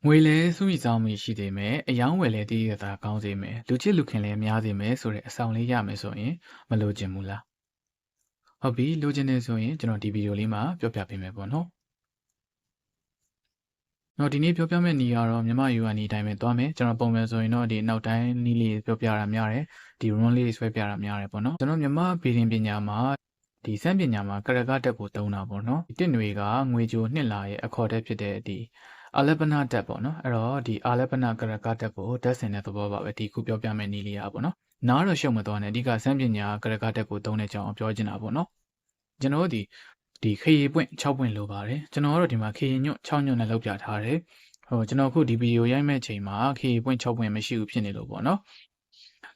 ငွေလဲစုမိစားမိရှိသေးမယ်အယောင်းဝယ်လဲတည်ရတာကောင်းစေမယ်လူချစ်လူခင်လဲများစေမယ်ဆိုတဲ့အဆောင်လေးရမယ်ဆိုရင်မလိုချင်ဘူးလားဟုတ်ပြီလိုချင်နေဆိုရင်ကျွန်တော်ဒီဗီဒီယိုလေးမှာပြောပြပေးမယ်ပေါ့နော်တော့ဒီနေ့ပြောပြမယ့်နေရာတော့မြန်မာ UN အတိုင်းပဲသွားမယ်ကျွန်တော်ပုံမှန်ဆိုရင်တော့ဒီနောက်တိုင်းနီးလေးပြောပြတာများတယ်ဒီ run လေးဆွဲပြတာများတယ်ပေါ့နော်ကျွန်တော်မြန်မာဗီဒင်ပညာမှာဒီစမ်းပညာမှာကရကတက်ကိုတုံးတာပေါ့နော်ဒီတစ်နွေကငွေကြိုနှစ်လာရဲ့အခေါ်တက်ဖြစ်တဲ့ဒီအာလပနာတက်ပေါ့နော်အဲ့တော့ဒီအာလပနာကရကတက်ကိုတက်ဆင်တဲ့သဘောပါပဲဒီခုပြောပြမယ့်နေလေးရပေါ့နော်နားတော့ရှုံမသွားနဲ့အဓိကစမ်းပညာကရကတက်ကိုတုံးတဲ့ကြောင်းပြောချင်တာပေါ့နော်ကျွန်တော်ဒီခေရီပွင့်6ပွင့်လိုပါတယ်ကျွန်တော်ကတော့ဒီမှာခေရီညွတ်6ညွတ်နဲ့လောက်ပြထားတယ်ဟိုကျွန်တော်အခုဒီဗီဒီယိုရိုက်မဲ့ချိန်မှာခေရီပွင့်6ပွင့်မရှိဘူးဖြစ်နေလို့ပေါ့နော်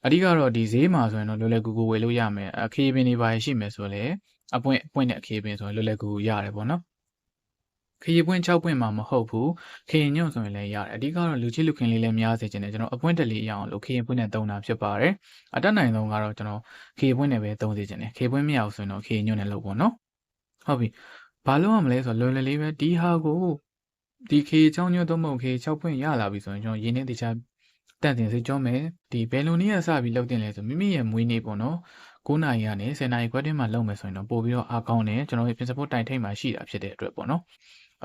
အဓိကတော့ဒီဈေးမှာဆိုရင်တော့လွယ်လွယ်ကူကူဝယ်လို့ရမယ်ခေရီပင်တွေပါရှိမယ်ဆိုလည်းအပွင့်တဲ့ခေရီပင်ဆိုရင်လွယ်လွယ်ကူကူရတယ်ပေါ့နော်ခေရီပွင့်6ပွင့်မှာမဟုတ်ဘူးခေရီညွတ်ဆိုရင်လည်းရတယ်အဓိကတော့လူချင်းလူခင်လေးလည်းများစေချင်တယ်ကျွန်တော်အပွင့်တက်လေးရအောင်လို့ခေရီပွင့်နဲ့တုံးတာဖြစ်ပါတယ်အတက်နိုင်ဆုံးကတော့ကျွန်တော်ခေရီပွင့်နဲ့ပဲတုံးစေချင်တယ်ခေရီပွင့်မရအောင်ဆိုရင်တော့ခေရီညွတ်နဲ့လုပ်ပေါ့နော်ဟုတ်ပြီဘာလို့ရမလဲဆိုတော့လွယ်လွယ်လေးပဲဒီဟာကိုဒီခေချောင်းညွတ်တော့မဟုတ်ခေ6ပွင့်ရလာပြီဆိုရင်ကျွန်တော်ရင်းနေတခြားတန့်တင်စေကြောမယ်ဒီဘယ်လိုနည်းရစပြီးလုပ်တင်လဲဆိုမိမိရဲ့မွေးနေ့ပေါ့နော်9နာရီကနေ10နာရီခွဲတွင်းမှာလုပ်မယ်ဆိုရင်တော့ပို့ပြီးတော့အားကောင်းတယ်ကျွန်တော်ရဲ့ပြင်စဖို့တိုင်ထိတ်မှာရှိတာဖြစ်တဲ့အတွက်ပေါ့နော်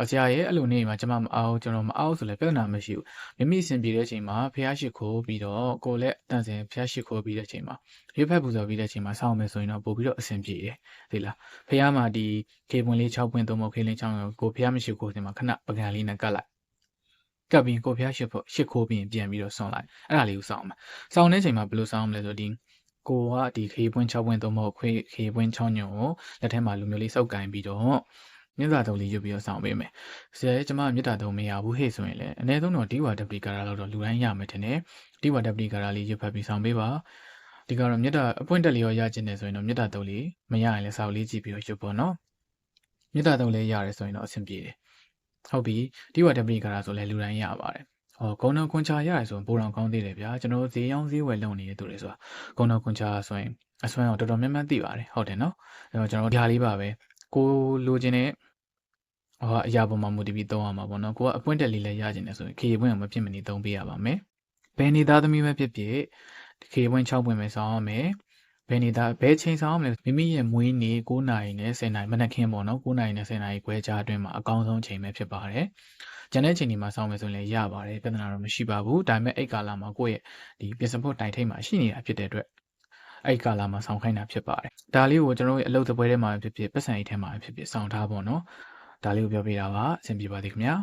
ဆရာရဲ့အဲ့လိုနေမှာကျွန်မမအောင်ကျွန်တော်မအောင်ဆိုလည်းပြဿနာမရှိဘူးမိမိအဆင်ပြေတဲ့အချိန်မှာဖះရှိခိုးပြီးတော့ကိုလည်းတန်စင်ဖះရှိခိုးပြီးတဲ့အချိန်မှာရွေးဖက်ပူဇော်ပြီးတဲ့အချိန်မှာစောင့်မယ်ဆိုရင်တော့ပို့ပြီးတော့အဆင်ပြေတယ်ဒီလားဖះမှာဒီခေပွင့်လေး6ပွင့်3မုတ်ခေလေး6ကိုဖះမရှိခိုးစင်မှာခဏပကံလေးနဲ့ကတ်လိုက်ကပ်ပြီးကိုဖះရှိဖို့ရှစ်ခိုးပြီးပြန်ပြီးတော့ဆွန်လိုက်အဲ့ဒါလေးကိုစောင့်မှာစောင့်တဲ့ချိန်မှာဘယ်လိုစောင့်မလဲဆိုဒီကိုကဒီခေပွင့်6ပွင့်3မုတ်ခေပွင့်6ညုံကိုလက်ထဲမှာလူမျိုးလေးစောက်ကင်ပြီးတော့မြတ်တာတုံးလေးရွတ်ပြီးတော့ဆောင်ပေးမယ်။ဆရာကျမမြတ်တာတုံးမရဘူးဟဲ့ဆိုရင်လည်းအနည်းဆုံးတော့ဒီဝါဒပလီကာရာလောက်တော့လူတိုင်းရမယ်ထင်တယ်။ဒီဝါဒပလီကာရာလေးရွတ်ဖတ်ပြီးဆောင်ပေးပါ။ဒီကတော့မြတ်တာအပွင့်တက်လေးရောရကျင်တယ်ဆိုရင်တော့မြတ်တာတုံးလေးမရရင်လည်းစောက်လေးကြည့်ပြီးတော့ရွတ်ပေါ့နော်။မြတ်တာတုံးလေးရတယ်ဆိုရင်တော့အဆင်ပြေတယ်။ဟုတ်ပြီဒီဝါဒပလီကာရာဆိုလည်းလူတိုင်းရပါတယ်။ဂုံတော်ခွန်ချရတယ်ဆိုရင်ပိုတော်ကောင်းသေးတယ်ဗျာကျွန်တော်ဈေးရောင်းဈေးဝယ်လုပ်နေတဲ့သူတွေဆိုတာဂုံတော်ခွန်ချဆိုရင်အစွမ်းအောင်တော်တော်များများသိပါတယ်ဟုတ်တယ်နော်အဲ့တော့ကျွန်တော်ဒီဟာလေးပါပဲကိုလိုချင်တဲ့အရာပေါ်မှာမူတည်ပြီးသုံးရမှာပေါ့နော်ကိုကအပွင့်တက်လေးလည်းရကျင်တယ်ဆိုရင်ခေပွင့်ကိုမဖြစ်မနေသုံးပေးရပါမယ်ဘယ်နေသားသမီးပဲဖြစ်ဖြစ်ခေပွင့်6ပွင့်ပဲဆောင်းရမယ်ဘယ်ချိန်ဆောင်းရမလဲမိမိရဲ့မွေးနေ့9နာရီနဲ့10နာရီမနက်ခင်းပေါ့နော်9နာရီနဲ့10နာရီခွဲကြားအတွင်းမှာအကောင်းဆုံးချိန်ပဲဖြစ်ပါတယ်ကျန်တဲ့ချိန်ဒီမှာဆောင်းမယ်ဆိုရင်လည်းရပါတယ်ပြဿနာတော့မရှိပါဘူးဒါပေမဲ့အဲ့ကာလမှာကိုယ့်ရဲ့ဒီပြင်စဖို့တိုင်ထိတ်မှာရှိနေတာဖြစ်တဲ့အတွက်အဲ့ကာလမှာဆောင်းခိုင်းတာဖြစ်ပါတယ်ဒါလေးကိုကျွန်တော်ရဲ့အလုပ်သပွဲထဲမှာဖြစ်ဖြစ်ပတ်စံအိတ်ထဲမှာဖြစ်ဖြစ်ဆောင်းထားပေါ့နော်ဒါလေးကိုပြောပြတာပါအဆင်ပြေပါသေးခင်ဗျာ